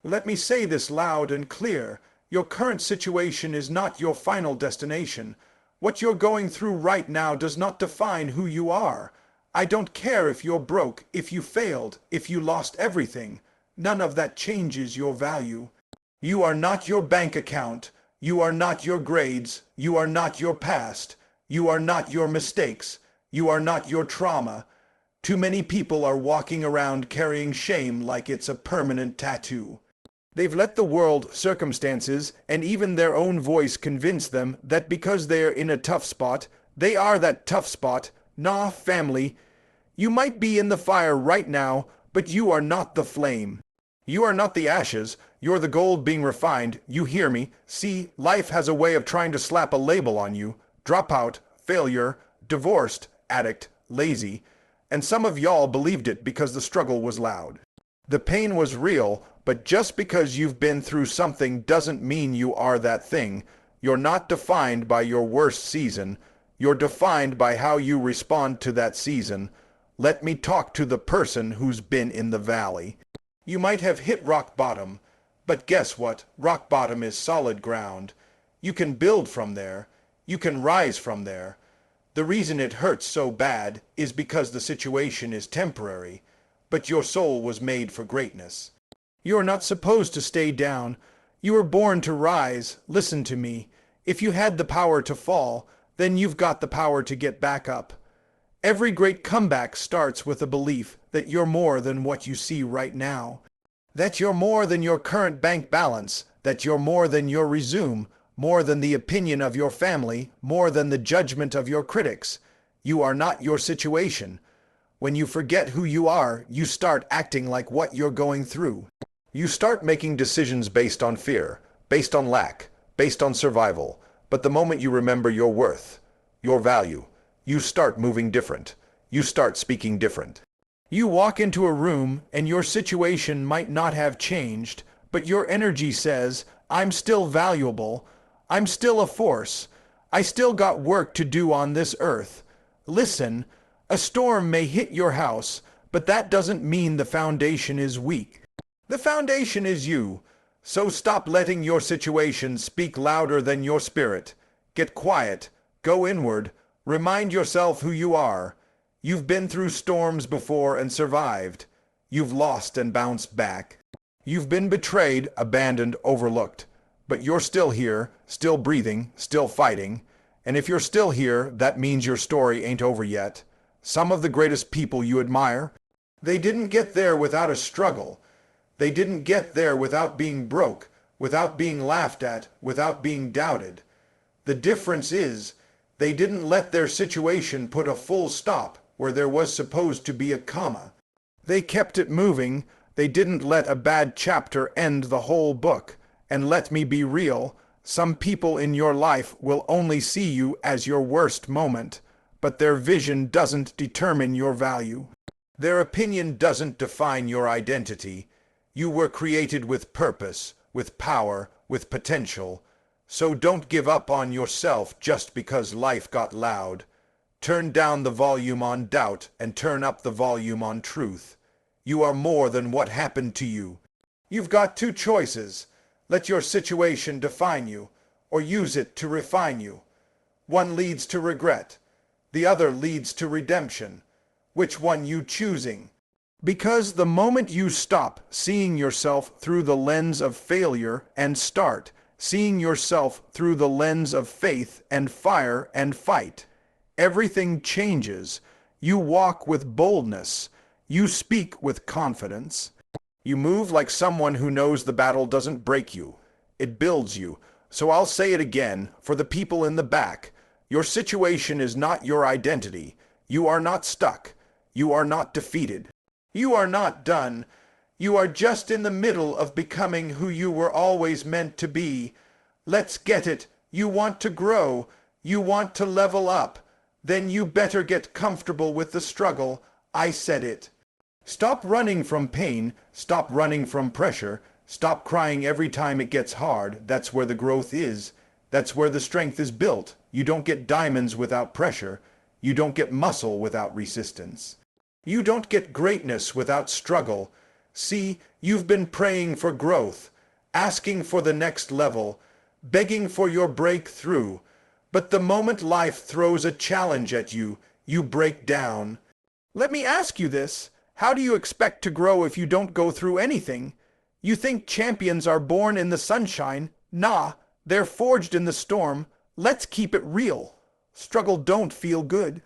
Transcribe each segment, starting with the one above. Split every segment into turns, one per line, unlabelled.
Let me say this loud and clear. Your current situation is not your final destination. What you're going through right now does not define who you are. I don't care if you're broke, if you failed, if you lost everything. None of that changes your value. You are not your bank account. You are not your grades. You are not your past. You are not your mistakes. You are not your trauma. Too many people are walking around carrying shame like it's a permanent tattoo. They've let the world, circumstances, and even their own voice convince them that because they're in a tough spot, they are that tough spot. Nah, family. You might be in the fire right now, but you are not the flame. You are not the ashes. You're the gold being refined. You hear me? See, life has a way of trying to slap a label on you. Dropout, failure, divorced, addict, lazy. And some of y'all believed it because the struggle was loud. The pain was real, but just because you've been through something doesn't mean you are that thing. You're not defined by your worst season. You're defined by how you respond to that season. Let me talk to the person who's been in the valley. You might have hit rock bottom, but guess what? Rock bottom is solid ground. You can build from there. You can rise from there. The reason it hurts so bad is because the situation is temporary, but your soul was made for greatness. You are not supposed to stay down. You were born to rise. Listen to me. If you had the power to fall, then you've got the power to get back up. Every great comeback starts with a belief that you're more than what you see right now. That you're more than your current bank balance. That you're more than your resume. More than the opinion of your family, more than the judgment of your critics. You are not your situation. When you forget who you are, you start acting like what you're going through. You start making decisions based on fear, based on lack, based on survival. But the moment you remember your worth, your value, you start moving different. You start speaking different. You walk into a room and your situation might not have changed, but your energy says, I'm still valuable. I'm still a force. I still got work to do on this earth. Listen, a storm may hit your house, but that doesn't mean the foundation is weak. The foundation is you. So stop letting your situation speak louder than your spirit. Get quiet. Go inward. Remind yourself who you are. You've been through storms before and survived. You've lost and bounced back. You've been betrayed, abandoned, overlooked. But you're still here, still breathing, still fighting. And if you're still here, that means your story ain't over yet. Some of the greatest people you admire, they didn't get there without a struggle. They didn't get there without being broke, without being laughed at, without being doubted. The difference is, they didn't let their situation put a full stop where there was supposed to be a comma. They kept it moving. They didn't let a bad chapter end the whole book. And let me be real, some people in your life will only see you as your worst moment, but their vision doesn't determine your value. Their opinion doesn't define your identity. You were created with purpose, with power, with potential. So don't give up on yourself just because life got loud. Turn down the volume on doubt and turn up the volume on truth. You are more than what happened to you. You've got two choices. Let your situation define you, or use it to refine you. One leads to regret. The other leads to redemption. Which one you choosing? Because the moment you stop seeing yourself through the lens of failure and start seeing yourself through the lens of faith and fire and fight, everything changes. You walk with boldness. You speak with confidence. You move like someone who knows the battle doesn't break you. It builds you. So I'll say it again for the people in the back. Your situation is not your identity. You are not stuck. You are not defeated. You are not done. You are just in the middle of becoming who you were always meant to be. Let's get it. You want to grow. You want to level up. Then you better get comfortable with the struggle. I said it. Stop running from pain. Stop running from pressure. Stop crying every time it gets hard. That's where the growth is. That's where the strength is built. You don't get diamonds without pressure. You don't get muscle without resistance. You don't get greatness without struggle. See, you've been praying for growth, asking for the next level, begging for your breakthrough. But the moment life throws a challenge at you, you break down. Let me ask you this. How do you expect to grow if you don't go through anything? You think champions are born in the sunshine? Nah, they're forged in the storm. Let's keep it real. Struggle don't feel good.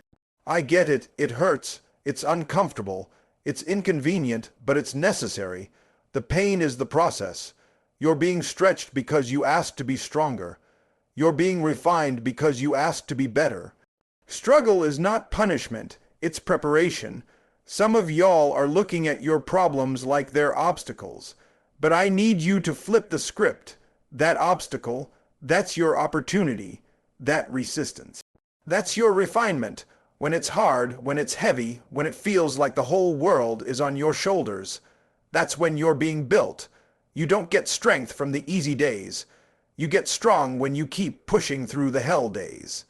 I get it. It hurts. It's uncomfortable. It's inconvenient, but it's necessary. The pain is the process. You're being stretched because you asked to be stronger. You're being refined because you asked to be better. Struggle is not punishment. It's preparation. Some of y'all are looking at your problems like they're obstacles. But I need you to flip the script. That obstacle, that's your opportunity. That resistance. That's your refinement. When it's hard, when it's heavy, when it feels like the whole world is on your shoulders, that's when you're being built. You don't get strength from the easy days. You get strong when you keep pushing through the hell days.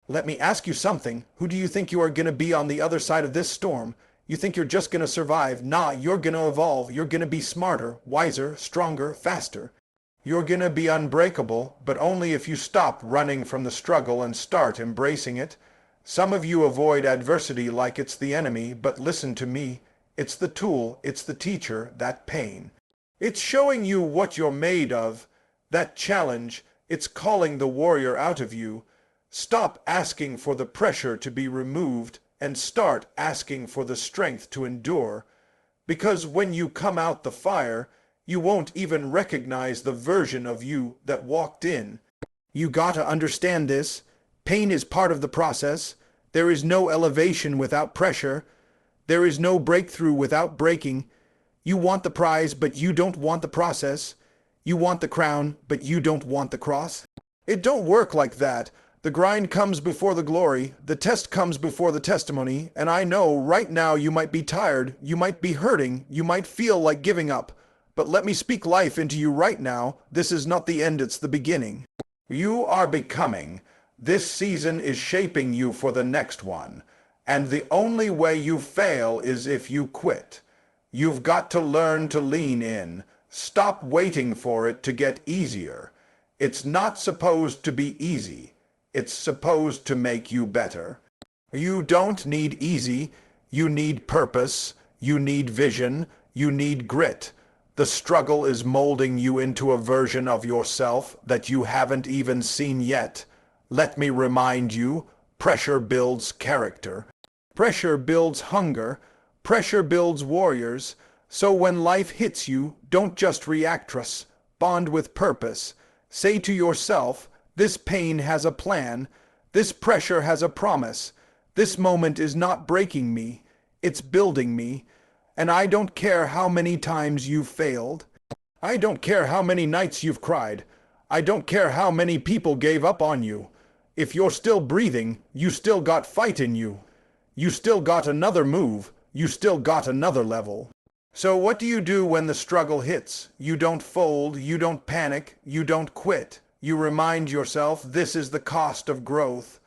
Let me ask you something. Who do you think you are going to be on the other side of this storm? You think you're just going to survive? Nah, you're going to evolve. You're going to be smarter, wiser, stronger, faster. You're going to be unbreakable, but only if you stop running from the struggle and start embracing it. Some of you avoid adversity like it's the enemy, but listen to me. It's the tool, it's the teacher, that pain. It's showing you what you're made of. That challenge, it's calling the warrior out of you. Stop asking for the pressure to be removed and start asking for the strength to endure. Because when you come out the fire, you won't even recognize the version of you that walked in. You gotta understand this. Pain is part of the process. There is no elevation without pressure. There is no breakthrough without breaking. You want the prize, but you don't want the process. You want the crown, but you don't want the cross. It don't work like that. The grind comes before the glory. The test comes before the testimony. And I know right now you might be tired. You might be hurting. You might feel like giving up. But let me speak life into you right now. This is not the end, it's the beginning. You are becoming. This season is shaping you for the next one. And the only way you fail is if you quit. You've got to learn to lean in. Stop waiting for it to get easier. It's not supposed to be easy. It's supposed to make you better. You don't need easy. You need purpose. You need vision. You need grit. The struggle is molding you into a version of yourself that you haven't even seen yet. Let me remind you, pressure builds character. Pressure builds hunger. Pressure builds warriors. So when life hits you, don't just react, bond with purpose. Say to yourself, this pain has a plan. This pressure has a promise. This moment is not breaking me. It's building me. And I don't care how many times you've failed. I don't care how many nights you've cried. I don't care how many people gave up on you. If you're still breathing, you still got fight in you. You still got another move. You still got another level. So what do you do when the struggle hits? You don't fold, you don't panic, you don't quit. You remind yourself this is the cost of growth.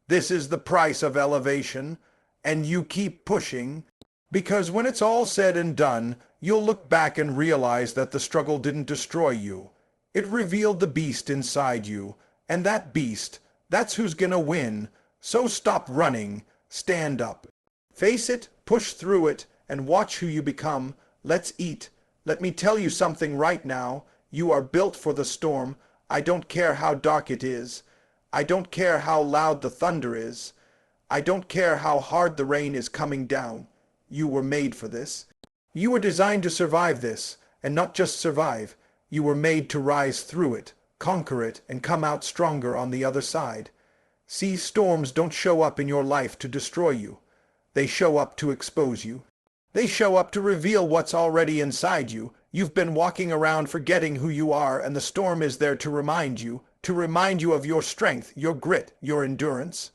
This is the price of elevation. And you keep pushing. Because when it's all said and done, you'll look back and realize that the struggle didn't destroy you. It revealed the beast inside you. And that beast, that's who's gonna win. So stop running. Stand up. Face it, push through it, and watch who you become. Let's eat. Let me tell you something right now. You are built for the storm. I don't care how dark it is. I don't care how loud the thunder is. I don't care how hard the rain is coming down. You were made for this. You were designed to survive this, and not just survive. You were made to rise through it, conquer it, and come out stronger on the other side. See, storms don't show up in your life to destroy you. They show up to expose you. They show up to reveal what's already inside you. You've been walking around forgetting who you are, and the storm is there to remind you of your strength, your grit, your endurance.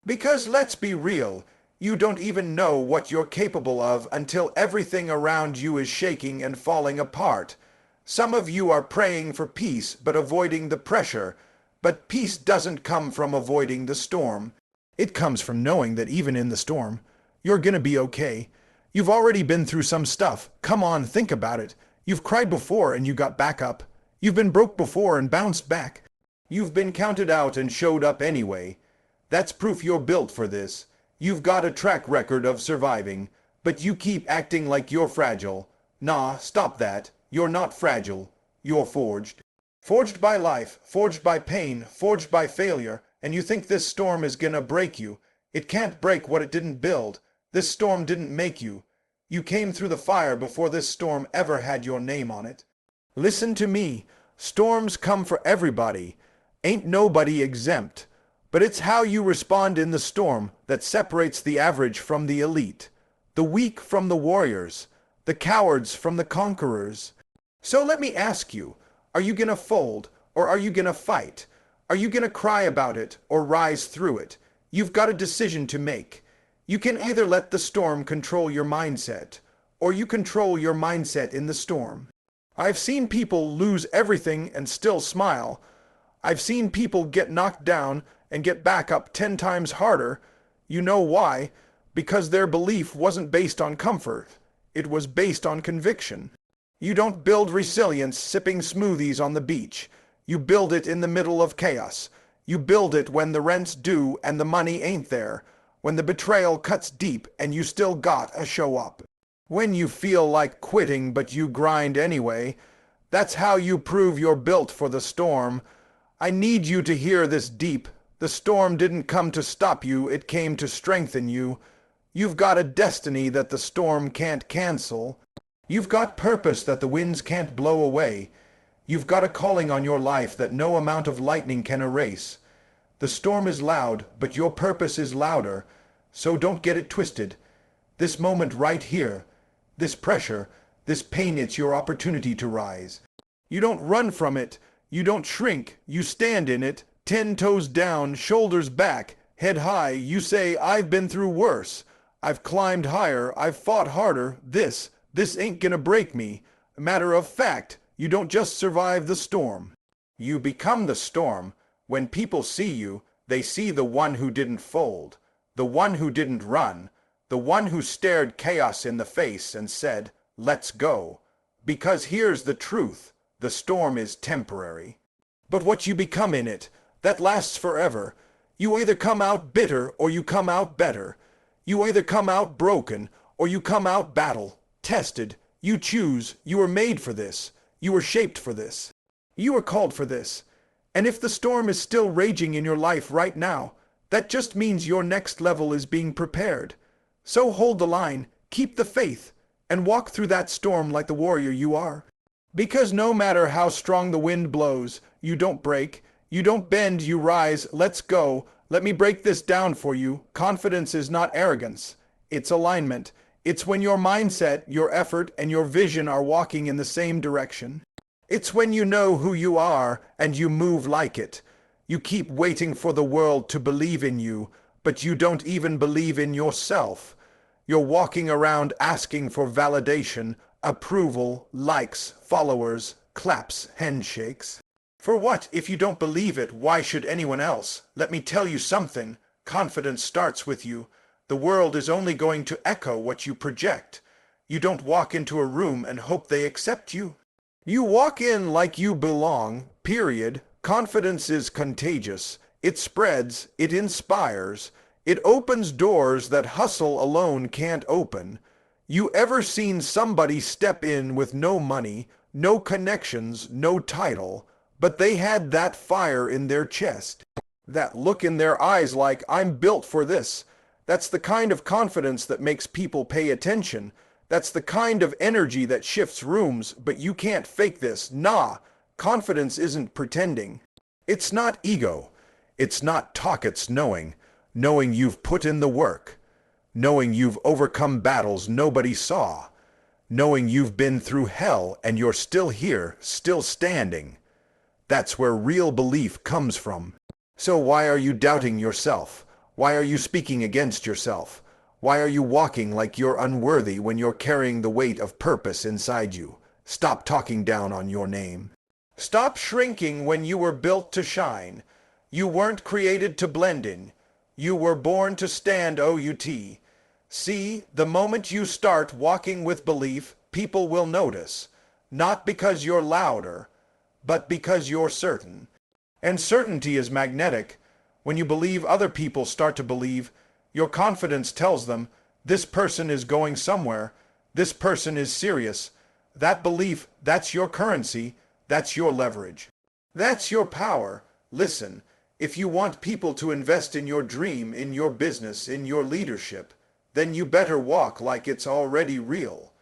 Because let's be real, you don't even know what you're capable of until everything around you is shaking and falling apart. Some of you are praying for peace but avoiding the pressure. But peace doesn't come from avoiding the storm. It comes from knowing that even in the storm, you're gonna be okay. You've already been through some stuff. Come on, think about it. You've cried before and you got back up. You've been broke before and bounced back. You've been counted out and showed up anyway. That's proof you're built for this. You've got a track record of surviving, but you keep acting like you're fragile. Nah, stop that. You're not fragile. You're forged. Forged by life, forged by pain, forged by failure, and you think this storm is gonna break you. It can't break what it didn't build. This storm didn't make you. You came through the fire before this storm ever had your name on it. Listen to me. Storms come for everybody. Ain't nobody exempt. But it's how you respond in the storm that separates the average from the elite, the weak from the warriors, the cowards from the conquerors. So let me ask you, are you gonna fold or are you gonna fight? Are you gonna cry about it or rise through it? You've got a decision to make. You can either let the storm control your mindset, or you control your mindset in the storm. I've seen people lose everything and still smile. I've seen people get knocked down and get back up 10 times harder. You know why? Because their belief wasn't based on comfort. It was based on conviction. You don't build resilience sipping smoothies on the beach. You build it in the middle of chaos. You build it when the rent's due and the money ain't there. When the betrayal cuts deep and you still got a show up. When you feel like quitting but you grind anyway. That's how you prove you're built for the storm. I need you to hear this deep. The storm didn't come to stop you, it came to strengthen you. You've got a destiny that the storm can't cancel. You've got purpose that the winds can't blow away. You've got a calling on your life that no amount of lightning can erase. The storm is loud, but your purpose is louder. So don't get it twisted. This moment right here, this pressure, this pain, it's your opportunity to rise. You don't run from it. You don't shrink. You stand in it, 10 toes down, shoulders back, head high. You say, I've been through worse. I've climbed higher. I've fought harder. This ain't gonna break me. A matter of fact, you don't just survive the storm. You become the storm. When people see you, they see the one who didn't fold, the one who didn't run, the one who stared chaos in the face and said, let's go. Because here's the truth, the storm is temporary. But what you become in it, that lasts forever. You either come out bitter or you come out better. You either come out broken or you come out battle, tested. You choose. You were made for this. You were shaped for this. You were called for this. And if the storm is still raging in your life right now, that just means your next level is being prepared. So hold the line, keep the faith, and walk through that storm like the warrior you are. Because no matter how strong the wind blows, you don't break, you don't bend, you rise. Let's go. Let me break this down for you. Confidence is not arrogance. It's alignment. It's when your mindset, your effort, and your vision are walking in the same direction. It's when you know who you are and you move like it. You keep waiting for the world to believe in you, but you don't even believe in yourself. You're walking around asking for validation, approval, likes, followers, claps, handshakes. For what? If you don't believe it, why should anyone else? Let me tell you something. Confidence starts with you. The world is only going to echo what you project. You don't walk into a room and hope they accept you. You walk in like you belong, period. Confidence is contagious. It spreads, it inspires. It opens doors that hustle alone can't open. You ever seen somebody step in with no money, no connections, no title, but they had that fire in their chest? That look in their eyes like, I'm built for this. That's the kind of confidence that makes people pay attention. That's the kind of energy that shifts rooms, but you can't fake this. Nah, confidence isn't pretending. It's not ego. It's not talk, it's knowing. Knowing you've put in the work. Knowing you've overcome battles nobody saw. Knowing you've been through hell and you're still here, still standing. That's where real belief comes from. So why are you doubting yourself? Why are you speaking against yourself? Why are you walking like you're unworthy when you're carrying the weight of purpose inside you? Stop talking down on your name. Stop shrinking when you were built to shine. You weren't created to blend in. You were born to stand out. See, the moment you start walking with belief, people will notice, not because you're louder, but because you're certain. And certainty is magnetic. When you believe, other people start to believe. Your confidence tells them, this person is going somewhere, this person is serious. That belief, that's your currency, that's your leverage. That's your power. Listen, if you want people to invest in your dream, in your business, in your leadership, then you better walk like it's already real.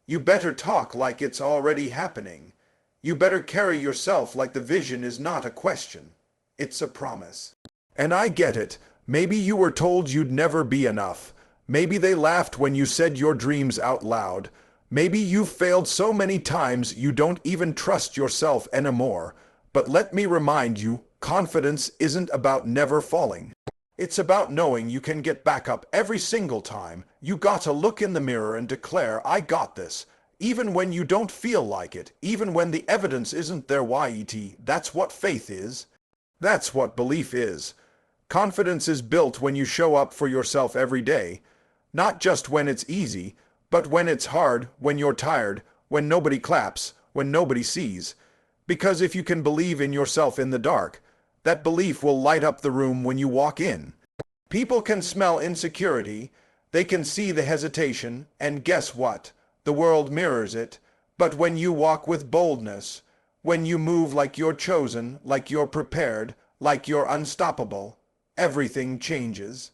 You better talk like it's already happening. You better carry yourself like the vision is not a question. It's a promise. And I get it. Maybe you were told you'd never be enough. Maybe they laughed when you said your dreams out loud. Maybe you've failed so many times you don't even trust yourself anymore. But let me remind you, confidence isn't about never falling. It's about knowing you can get back up every single time. You gotta look in the mirror and declare, I got this. Even when you don't feel like it, even when the evidence isn't there yet. That's what faith is. That's what belief is. Confidence is built when you show up for yourself every day. Not just when it's easy, but when it's hard, when you're tired, when nobody claps, when nobody sees. Because if you can believe in yourself in the dark, that belief will light up the room when you walk in. People can smell insecurity, they can see the hesitation, and guess what? The world mirrors it. But when you walk with boldness, when you move like you're chosen, like you're prepared, like you're unstoppable, everything changes.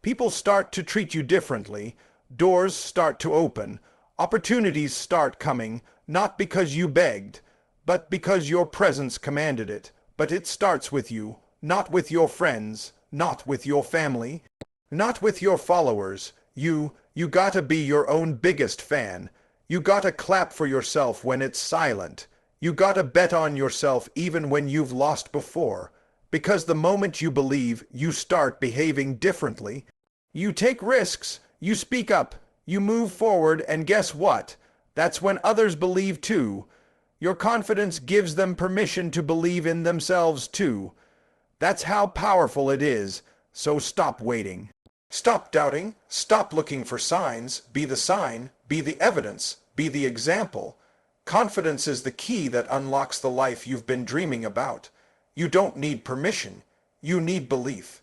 People start to treat you differently, doors start to open, opportunities start coming, not because you begged, but because your presence commanded it. But it starts with you, not with your friends, not with your family, not with your followers. You gotta be your own biggest fan. You gotta clap for yourself when it's silent. You gotta bet on yourself even when you've lost before. Because the moment you believe, you start behaving differently. You take risks, you speak up, you move forward, and guess what? That's when others believe too. Your confidence gives them permission to believe in themselves too. That's how powerful it is. So stop waiting. Stop doubting. Stop looking for signs. Be the sign. Be the evidence. Be the example. Confidence is the key that unlocks the life you've been dreaming about. You don't need permission. You need belief.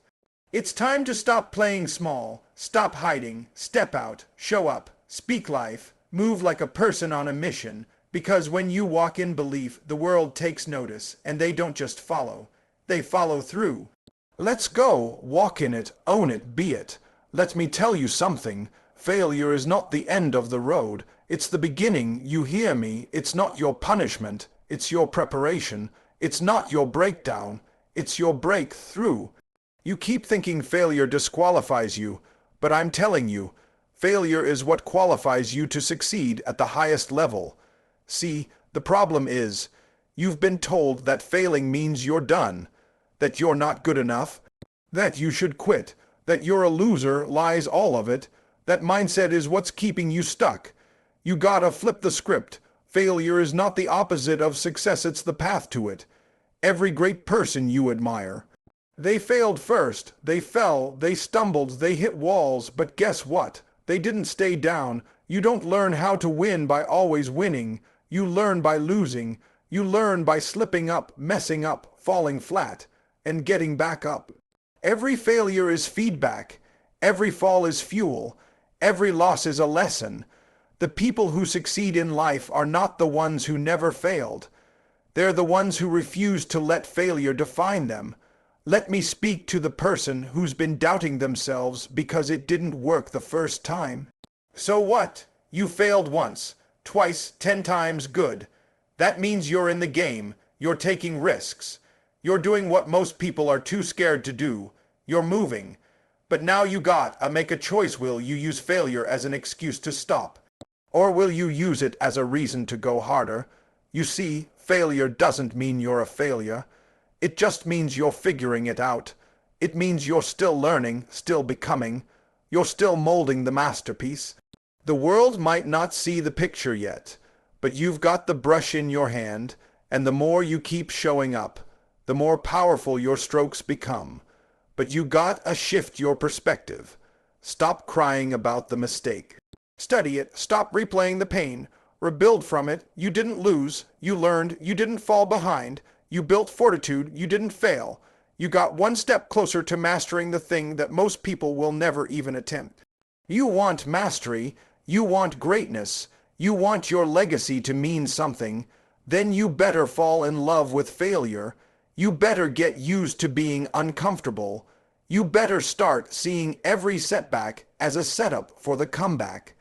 It's time to stop playing small. Stop hiding. Step out. Show up. Speak life. Move like a person on a mission. Because when you walk in belief, the world takes notice, and they don't just follow. They follow through. Let's go. Walk in it. Own it. Be it. Let me tell you something. Failure is not the end of the road. It's the beginning. You hear me? It's not your punishment. It's your preparation. It's not your breakdown. It's your breakthrough. You keep thinking failure disqualifies you, but I'm telling you, failure is what qualifies you to succeed at the highest level. See, the problem is, you've been told that failing means you're done, that you're not good enough, that you should quit, that you're a loser, lies all of it. That mindset is what's keeping you stuck. You gotta flip the script. Failure is not the opposite of success, it's the path to it. Every great person you admire, they failed first, they fell, they stumbled, they hit walls, but guess what? They didn't stay down. You don't learn how to win by always winning. You learn by losing. You learn by slipping up, messing up, falling flat, and getting back up. Every failure is feedback. Every fall is fuel. Every loss is a lesson. The people who succeed in life are not the ones who never failed. They're the ones who refuse to let failure define them. Let me speak to the person who's been doubting themselves because it didn't work the first time. So what? You failed once, twice, 10 times, good. That means you're in the game. You're taking risks. You're doing what most people are too scared to do. You're moving. But now you gotta make a choice. Will you use failure as an excuse to stop? Or will you use it as a reason to go harder? You see, failure doesn't mean you're a failure. It just means you're figuring it out. It means you're still learning, still becoming. You're still molding the masterpiece. The world might not see the picture yet, but you've got the brush in your hand, and the more you keep showing up, the more powerful your strokes become. But you gotta shift your perspective. Stop crying about the mistake. Study it. Stop replaying the pain. Rebuild from it. You didn't lose. You learned. You didn't fall behind. You built fortitude. You didn't fail. You got one step closer to mastering the thing that most people will never even attempt. You want mastery. You want greatness. You want your legacy to mean something. Then you better fall in love with failure. You better get used to being uncomfortable. You better start seeing every setback as a setup for the comeback.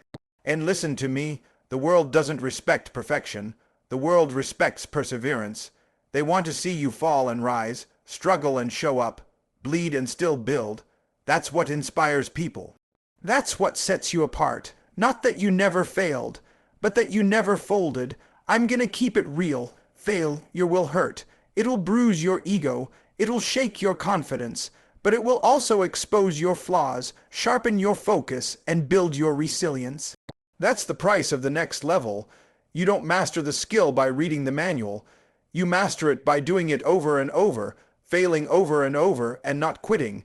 And listen to me, the world doesn't respect perfection. The world respects perseverance. They want to see you fall and rise, struggle and show up, bleed and still build. That's what inspires people. That's what sets you apart. Not that you never failed, but that you never folded. I'm gonna keep it real. Failure will hurt. It'll bruise your ego. It'll shake your confidence. But it will also expose your flaws, sharpen your focus, and build your resilience. That's the price of the next level. You don't master the skill by reading the manual. You master it by doing it over and over, failing over and over, and not quitting,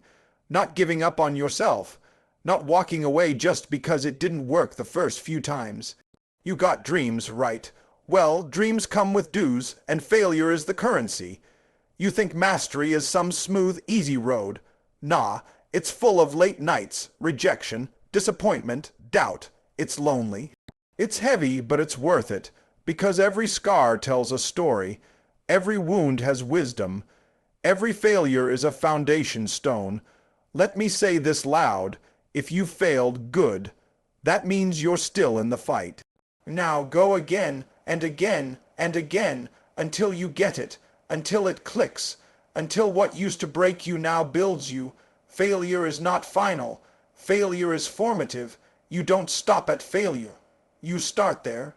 not giving up on yourself, not walking away just because it didn't work the first few times. You got dreams, right? Well, dreams come with dues, and failure is the currency. You think mastery is some smooth, easy road. Nah, it's full of late nights, rejection, disappointment, doubt. It's lonely. It's heavy, but it's worth it, because every scar tells a story. Every wound has wisdom. Every failure is a foundation stone. Let me say this loud. If you failed, good. That means you're still in the fight. Now go again and again and again until you get it, until it clicks, until what used to break you now builds you. Failure is not final. Failure is formative. You don't stop at failure. You start there.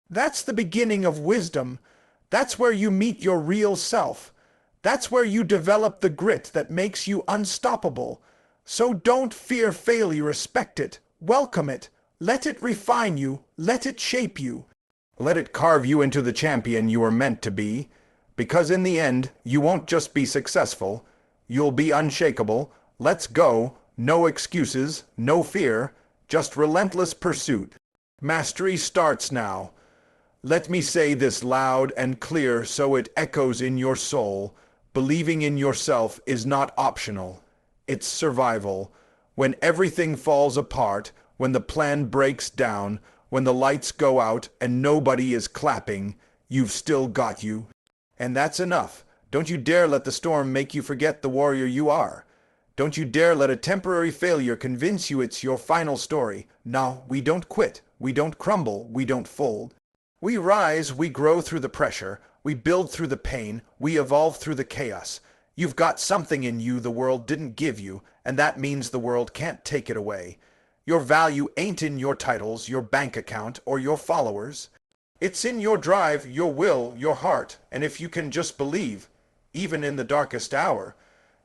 That's the beginning of wisdom. That's where you meet your real self. That's where you develop the grit that makes you unstoppable. So don't fear failure, respect it, welcome it. Let it refine you, let it shape you. Let it carve you into the champion you were meant to be. Because in the end, you won't just be successful, you'll be unshakable. Let's go, no excuses, no fear, just relentless pursuit. Mastery starts now. Let me say this loud and clear so it echoes in your soul. Believing in yourself is not optional. It's survival. When everything falls apart, when the plan breaks down, when the lights go out and nobody is clapping, you've still got you. And that's enough. Don't you dare let the storm make you forget the warrior you are. Don't you dare let a temporary failure convince you it's your final story. No, we don't quit. We don't crumble. We don't fold. We rise, we grow through the pressure. We build through the pain. We evolve through the chaos. You've got something in you the world didn't give you, and that means the world can't take it away. Your value ain't in your titles, your bank account, or your followers. It's in your drive, your will, your heart, and if you can just believe, even in the darkest hour,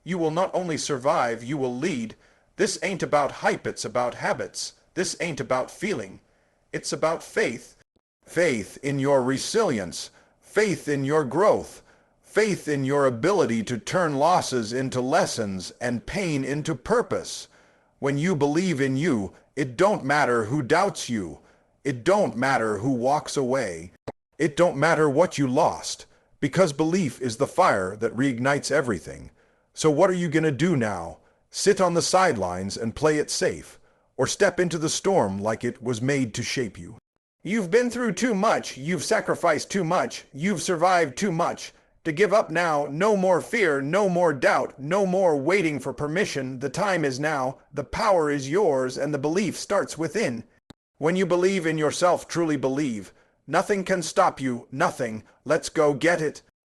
you will not only survive, you will lead. This ain't about hype, it's about habits. This ain't about feeling. It's about faith. Faith in your resilience. Faith in your growth. Faith in your ability to turn losses into lessons and pain into purpose. When you believe in you, it don't matter who doubts you. It don't matter who walks away. It don't matter what you lost, because belief is the fire that reignites everything. So what are you gonna do now? Sit on the sidelines and play it safe, or step into the storm like it was made to shape you? You've been through too much, you've sacrificed too much, you've survived too much. To give up now, no more fear, no more doubt, no more waiting for permission. The time is now, the power is yours, and the belief starts within. When you believe in yourself, truly believe. Nothing can stop you, nothing. Let's go get it.